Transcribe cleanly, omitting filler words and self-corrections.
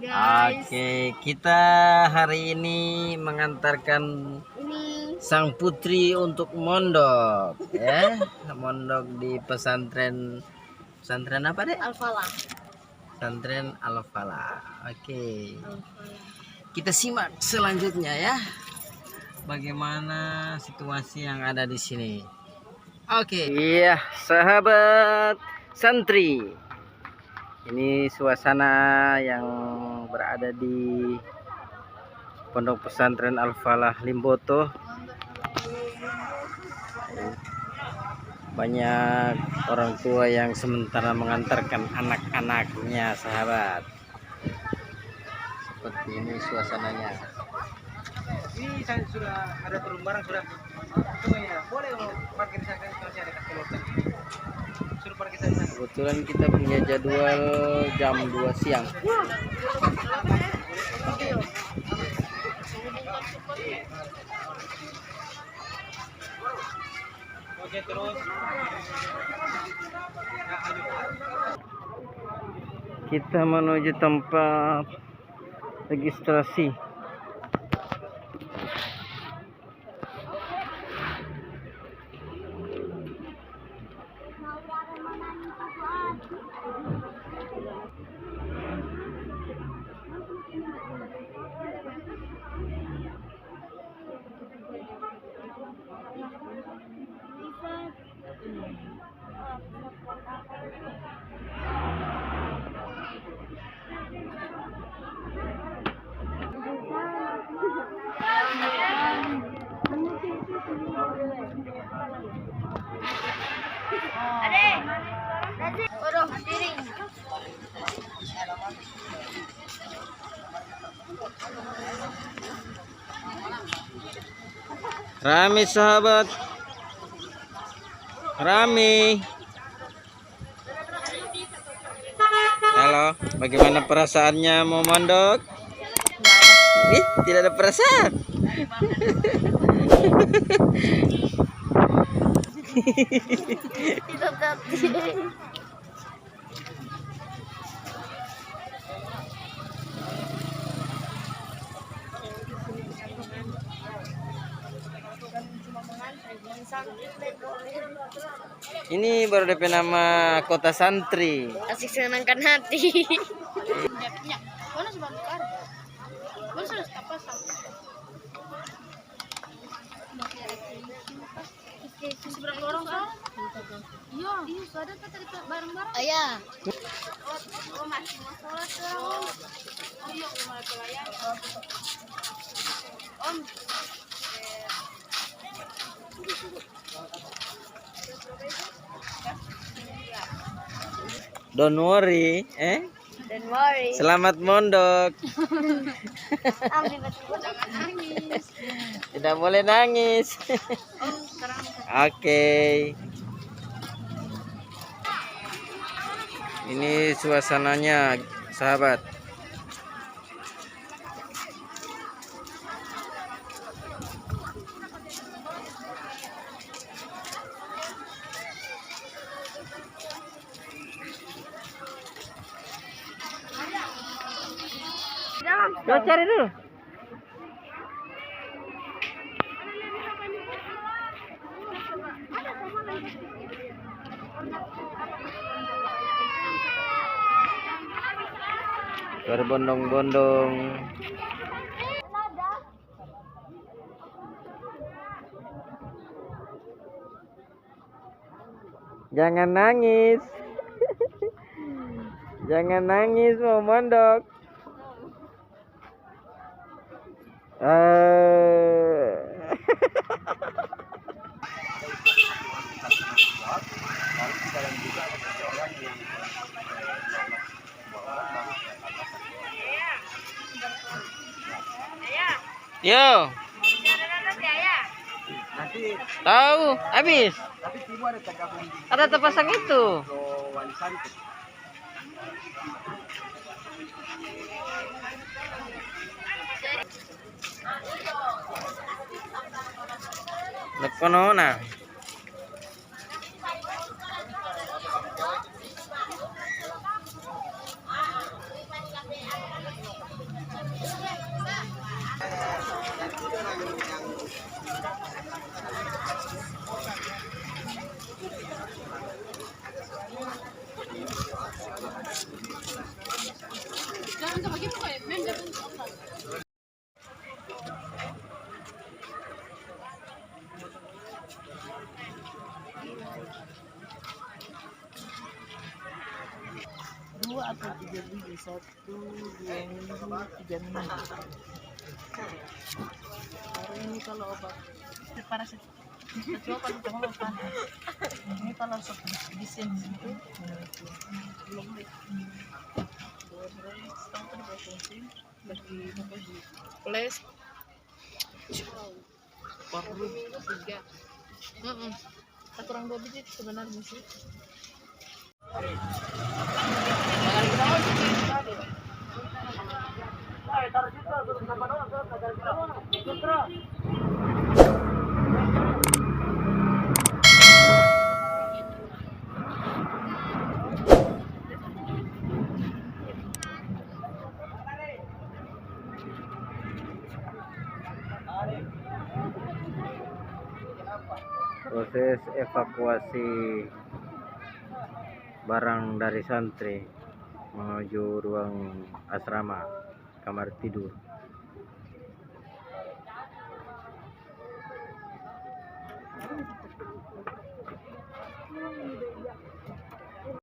guys. Oke, kita hari ini mengantarkan sang putri untuk mondok, ya, mondok di pesantren apa deh? Al-Falah. Pesantren Al-Falah. Oke, kita simak selanjutnya ya, bagaimana situasi yang ada di sini. Oke, iya sahabat santri, ini suasana yang berada di Pondok Pesantren Al-Falah Limboto. Banyak orang tua yang sementara mengantarkan anak-anaknya, sahabat. Seperti ini suasananya. Ini saya sudah ada turun barang sudah. Coba ya, boleh parkir di sana kalau saya ada kasih loter. Suruh parkir di sana. Kebetulan kita punya jadwal jam 2 siang. Oke, terus. Kita menuju tempat registrasi. Waduh, piring. Rame sahabat, rame. Halo, bagaimana perasaannya mau mondok? Ih, tidak ada perasaan. Tidak tadi. Ini baru DP nama kota santri. Asik senangkan hati. Mana sebentar? Mana sudah apa seberang orang kan? Iya, sudah kan tadi bareng-bareng. Ayah. Oh, masih mau sholat tuh. Iya, mau pelayan. Om. Don't worry, Don't worry. Selamat mondok. Ambil betul. Jangan nangis. Tidak boleh nangis. Om, sekarang Oke. Ini suasananya, sahabat. Coba cari dulu. Berbondong-bondong. Jangan nangis. Jangan nangis mau mondok. Yo. Nanti Tahu, habis. tapi tiba ada tergabung di Ada terpasang itu. Wali Santri. Lekonona. Dua atau 3 biji, 1-2 minggu 3 minggu. Baru ini kalau obat parasit coba kalau panas. Ini kalau disin itu belum lagi apa di plus baru 3. Kurang 2 biji sebenarnya sih. Proses evakuasi barang dari santri menuju ruang asrama kamar tidur.